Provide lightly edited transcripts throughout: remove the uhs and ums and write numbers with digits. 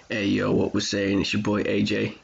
Hey yo, what we're saying? It's your boy AJ.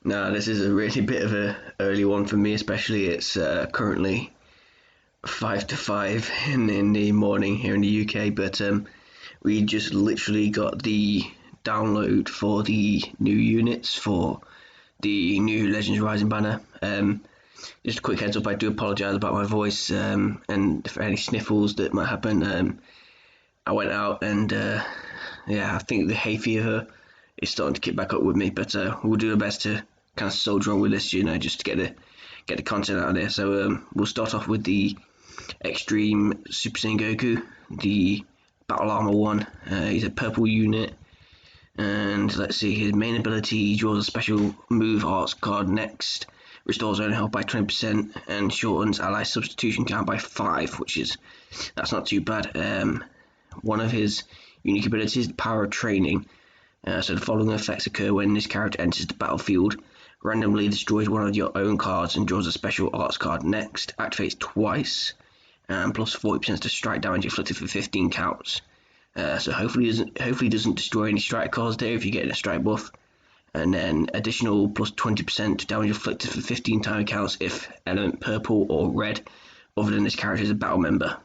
Now, this is a really bit of a early one for me, especially it's currently 5 to 5 in the morning here in the UK. But we just literally got the download for the new units for the new Legends Rising banner. Just a quick heads up, I do apologise about my voice and for any sniffles that might happen. I went out and yeah, I think the hay fever is starting to kick back up with me, but we'll do our best to kind of soldier on with this, just to get the content out of there. So we'll start off with the Extreme Super Saiyan Goku, the Battle Armor one. He's a purple unit, and let's see, his main ability, he draws a special move arts card next, restores own health by 20% and shortens ally substitution count by 5, that's not too bad. One of his unique abilities, the power of training. So the following effects occur when this character enters the battlefield: randomly destroys one of your own cards and draws a special arts card next, activates twice, and plus 40% to strike damage inflicted for 15 counts. So hopefully doesn't destroy any strike cards there if you're getting a strike buff. And then additional plus 20% to damage inflicted for 15 time counts if element purple or red other than this character is a battle member.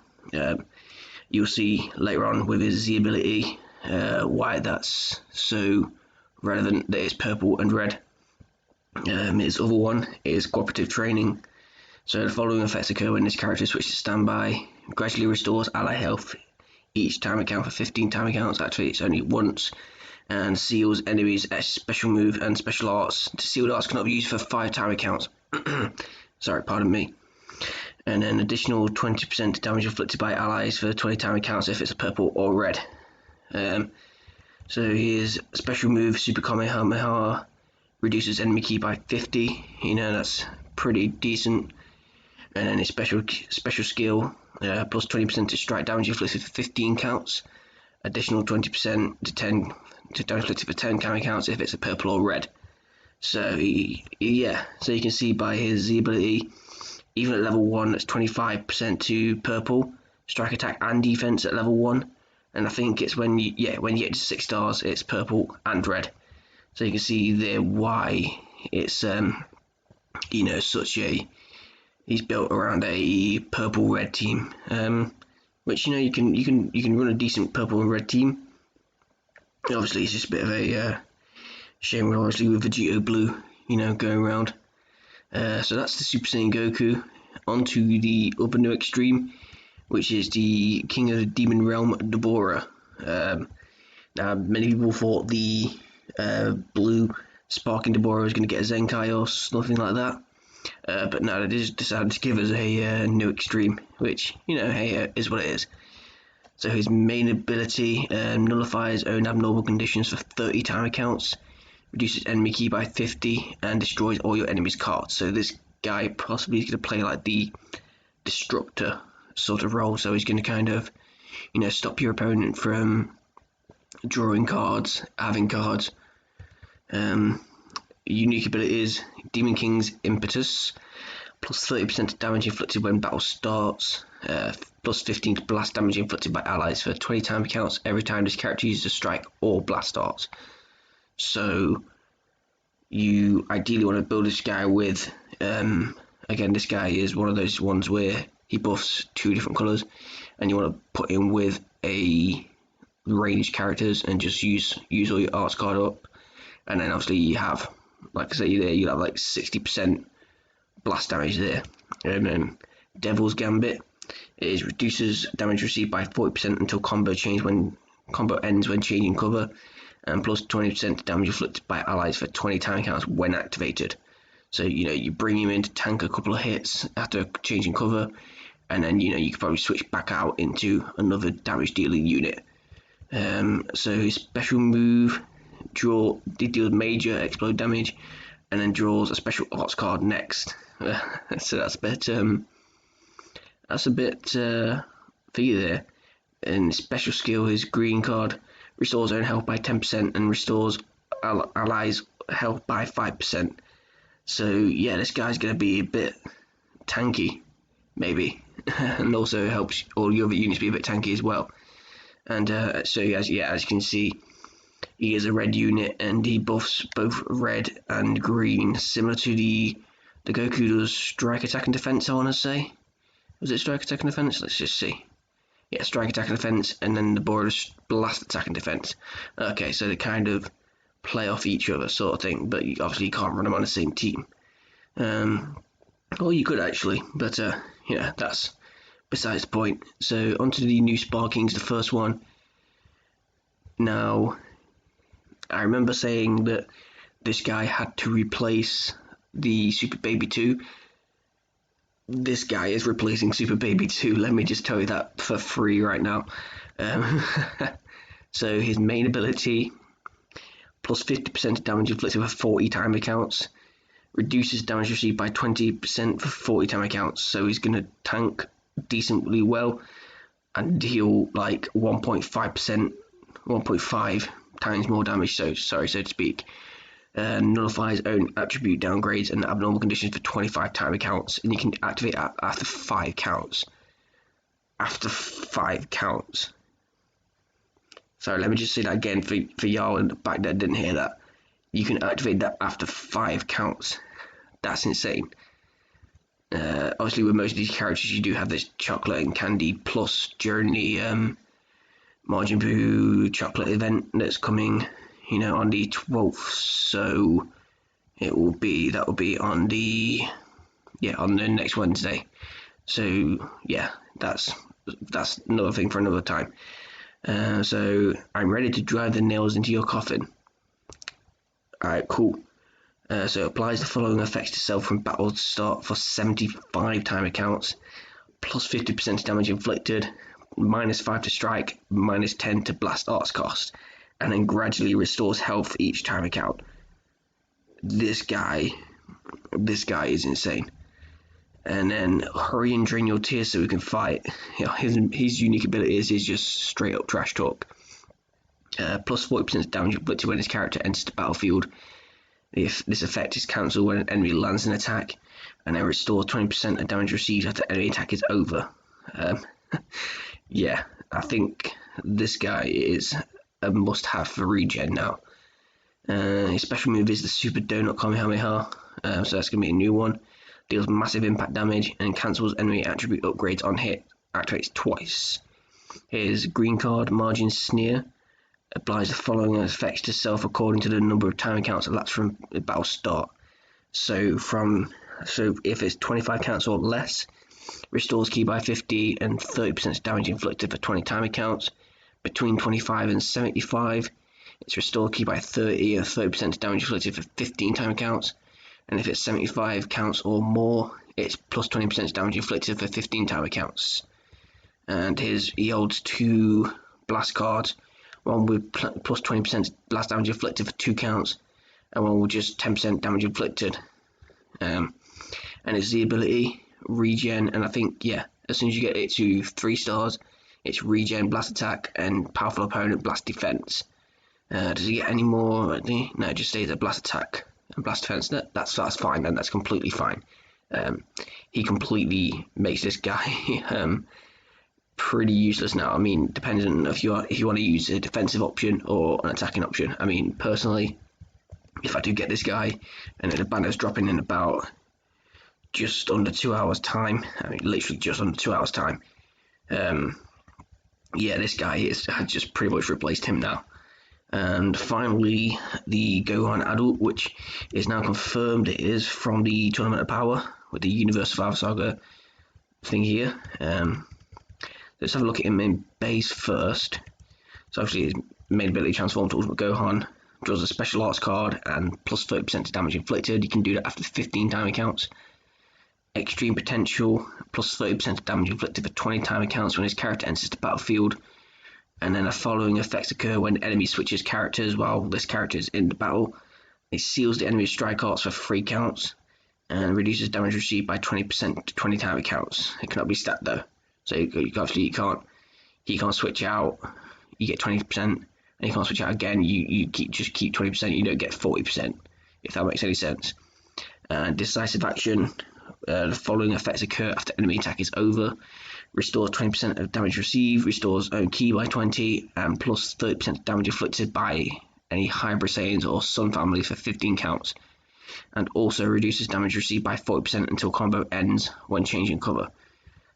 You'll see later on with his Z ability why that's so relevant that it's purple and red. His other one is cooperative training. So the following effects occur when this character switches to standby: gradually restores ally health each time account for 15 time accounts, activates only once, and seals enemies a special move and special arts. The sealed arts cannot be used for 5 time accounts. Sorry, pardon me. And then additional 20% damage inflicted by allies for 20 time accounts if it's a purple or red. So his special move, Super Kamehameha, reduces enemy ki by 50. That's pretty decent. And then his special skill, plus 20% to strike damage inflicted for 15 counts. Additional 20% to damage inflicted for 10 counts if it's a purple or red. So so you can see by his Z ability, even at level 1, that's 25% to purple, strike, attack and defense at level 1. And I think it's when you get to 6 stars, it's purple and red. So you can see there why it's he's built around a purple red team. Which you can run a decent purple and red team. Obviously it's just a bit of a shame, obviously, with Vegito blue going around. So that's the Super Saiyan Goku. Onto the other new extreme, which is the King of the Demon Realm, Deborah. Now, many people thought the blue sparking Deborah was going to get a Zenkai or something like that. But no, they just decided to give us a new extreme, which, hey, is what it is. So his main ability nullifies own abnormal conditions for 30 time accounts, reduces enemy ki by 50, and destroys all your enemy's cards. So this guy possibly is going to play like the Destructor sort of role. So he's going to kind of, stop your opponent from drawing cards, having cards. Unique abilities: Demon King's Impetus, plus 30% damage inflicted when battle starts, plus 15 to blast damage inflicted by allies for 20 time counts every time this character uses a strike or blast arts. So you ideally want to build this guy with, again, this guy is one of those ones where he buffs 2 different colours, and you want to put him with a ranged characters and just use all your arts card up. And then obviously you have, like I say there, you have like 60% blast damage there. And then Devil's Gambit is reduces damage received by 40% until combo ends when changing cover, and plus 20% damage inflicted by allies for 20 time counts when activated. So you bring him in to tank a couple of hits after changing cover, and then you can probably switch back out into another damage dealing unit. So his special move, deals major explode damage, and then draws a special arts card next. So that's a bit for you there. And special skill, his green card, restores own health by 10% and restores allies health by 5%. So yeah, this guy's going to be a bit tanky, maybe, and also helps all your other units be a bit tanky as well. And so as you can see, He is a red unit and he buffs both red and green, similar to the Goku does strike, attack and defense, I want to say. Was it strike, attack and defense? Let's just see. Yeah, strike, attack and defense, and then the Boros blast, attack and defense. Okay, so they kind of play off each other sort of thing, but obviously you can't run them on the same team. Or you could actually, but yeah, that's besides the point. So onto the new Sparkings, the first one. Now, I remember saying that this guy had to replace the Super Baby 2. This guy is replacing Super Baby 2, let me just tell you that for free right now. So his main ability, plus 50% damage inflicted for 40 timer counts, reduces damage received by 20% for 40 timer counts, so he's going to tank decently well and deal like 1.5 times more damage, so to speak. Nullifies own attribute downgrades and abnormal conditions for 25 timer counts, and you can activate it after 5 counts. After 5 counts. Sorry, let me just say that again for y'all in the back that didn't hear that. You can activate that after 5 counts. That's insane. Obviously, with most of these characters, you do have this chocolate and candy plus during the Majin Buu chocolate event that's coming, you know, on the 12th. So that will be on the next Wednesday. So yeah, that's another thing for another time. So I'm ready to drive the nails into your coffin. Alright, cool. So it applies the following effects to self from battle start for 75 timer counts, plus 50% damage inflicted, -5 to strike, -10 to blast arts cost, and then gradually restores health each time account. This guy is insane. And then hurry and drain your tears so we can fight. You know, his unique ability is just straight up trash talk. Plus 40% damage inflicted when his character enters the battlefield. If this effect is cancelled when an enemy lands an attack, and then restores 20% of damage received after enemy attack is over. Yeah, I think this guy is a must-have for regen now. His special move is the Super Donut Kamehameha, so that's going to be a new one. Deals massive impact damage and cancels enemy attribute upgrades on hit, activates twice. His green card, Margin Sneer, applies the following effects to self according to the number of time counts elapsed from the battle start. So if it's 25 counts or less, restores ki by 50 and 30% damage inflicted for 20 timer counts. Between 25 and 75, it's restored ki by 30 and 30% damage inflicted for 15 timer counts. And if it's 75 counts or more, it's plus 20% damage inflicted for 15 timer counts. And he holds 2 blast cards, one with plus 20% blast damage inflicted for 2 counts, and one with just 10% damage inflicted. And it's the ability regen, and I think, yeah, as soon as you get it to 3 stars, it's regen, blast attack, and powerful opponent, blast defense. Does he get any more? No, it just stays at blast attack and blast defense. That's fine, and that's completely fine. He completely makes this guy pretty useless now. I mean, depending on if you want to use a defensive option or an attacking option. I mean, personally, if I do get this guy and the banner's dropping in about just under 2 hours time, I mean literally just under 2 hours time, yeah, this guy has just pretty much replaced him now. And finally, the Gohan Adult, which is now confirmed it is from the Tournament of Power with the Universe Survivor Saga thing here. Let's have a look at him in base first. So obviously his main ability transforms to Ultimate Gohan, draws a special arts card and plus 30% damage inflicted. You can do that after 15 timer counts. Extreme Potential, plus 30% damage inflicted for 20 timer counts when his character enters the battlefield. And then the following effects occur when the enemy switches characters while this character is in the battle. It seals the enemy's strike arts for 3 counts and reduces damage received by 20% to 20 timer counts. It cannot be stacked though. So obviously he can't switch out, you get 20%, and you can't switch out again, you keep 20%, you don't get 40%, if that makes any sense. Decisive Action, the following effects occur after enemy attack is over. Restores 20% of damage received, restores own ki by 20, and plus 30% damage inflicted by any Hybrid Saiyans or Sun families for 15 counts, and also reduces damage received by 40% until combo ends when changing cover.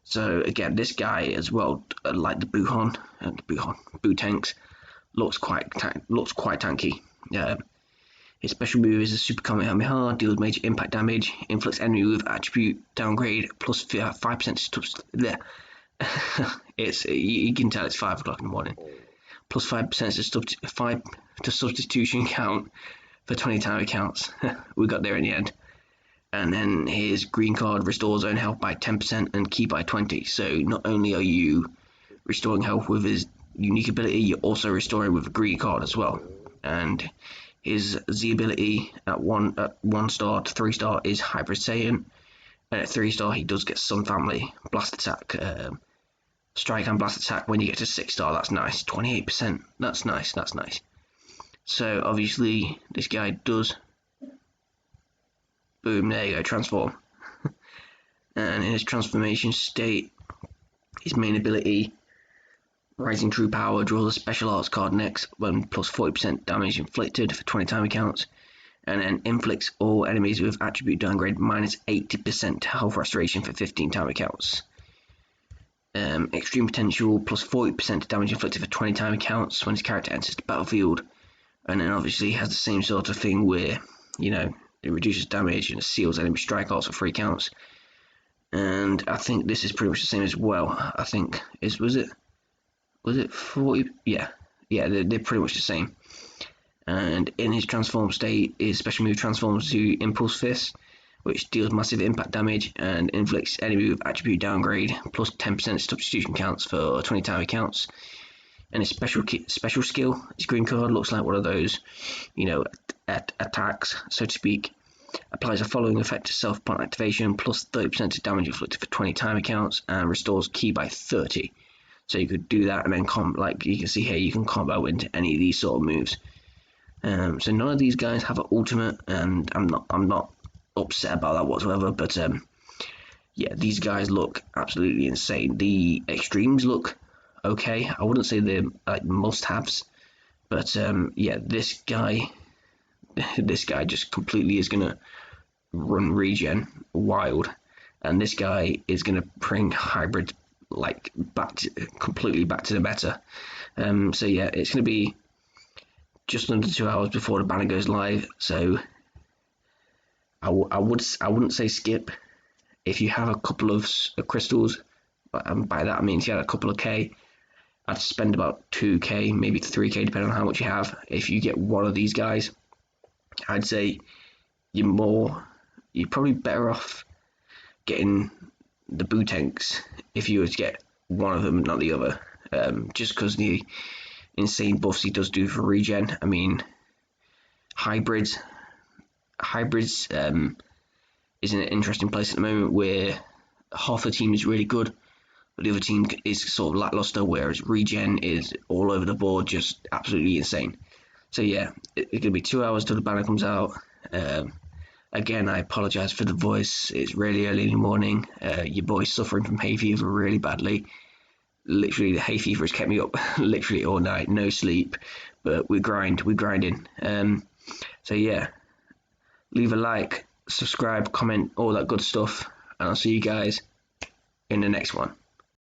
So again, this guy as well, like the BUUTENKS, looks quite tanky. His special move is a Super Kamehameha, deals major impact damage, inflicts enemy with attribute downgrade plus 5%. You can tell it's 5 o'clock in the morning. Plus 5% to substitution count for 20 time accounts. We got there in the end. And then his green card restores own health by 10% and ki by 20. So not only are you restoring health with his unique ability, you're also restoring with a green card as well. And his Z ability at 1 star to 3 star is Hybrid Saiyan, and at 3 star he does get Sun Family, Blast Attack, Strike and Blast Attack. When you get to 6 star, that's nice, 28%. That's nice. So obviously this guy does, boom, there you go, transform. And in his transformation state, his main ability, Rising True Power, draws a special arts card next when plus 40% damage inflicted for 20 time accounts, and then inflicts all enemies with attribute downgrade minus 80% health restoration for 15 time accounts. Extreme Potential, plus 40% damage inflicted for 20 time accounts when his character enters the battlefield, and then obviously has the same sort of thing where, you know, it reduces damage and seals enemy strike arts for 3 counts. And I think this is pretty much the same as well. I think was it 40? Yeah, they're pretty much the same. And in his transform state, his special move transforms to Impulse Fist, which deals massive impact damage and inflicts enemy with attribute downgrade plus 10% substitution counts for 20 time accounts. And his special skill, his green card, looks like one of those, you know, attacks, so to speak. Applies a following effect to self upon activation, plus 30% to damage inflicted for 20 time accounts, and restores ki by 30. So you could do that, and then like you can see here, you can combo into any of these sort of moves. So none of these guys have an ultimate, and I'm not upset about that whatsoever. But yeah, these guys look absolutely insane. The extremes look okay. I wouldn't say they're like must-haves, but yeah, this guy just completely is gonna run regen wild, and this guy is gonna bring hybrid like completely back to the meta. So yeah, it's gonna be just under 2 hours before the banner goes live. So I wouldn't say skip. If you have a couple of crystals, by that I mean if you had a couple of K, I'd spend about 2K, maybe 3K, depending on how much you have. If you get one of these guys, I'd say you're probably better off getting the BUUTENKS if you were to get one of them, not the other. Just because the insane buffs he does do for regen. I mean, hybrids is in an interesting place at the moment where half the team is really good, but the other team is sort of lackluster, whereas regen is all over the board, just absolutely insane. So yeah, it's going to be 2 hours till the banner comes out. Again, I apologise for the voice. It's really early in the morning. Your boy's suffering from hay fever really badly. Literally, the hay fever has kept me up literally all night, no sleep. But we're grinding. So yeah, leave a like, subscribe, comment, all that good stuff, and I'll see you guys in the next one.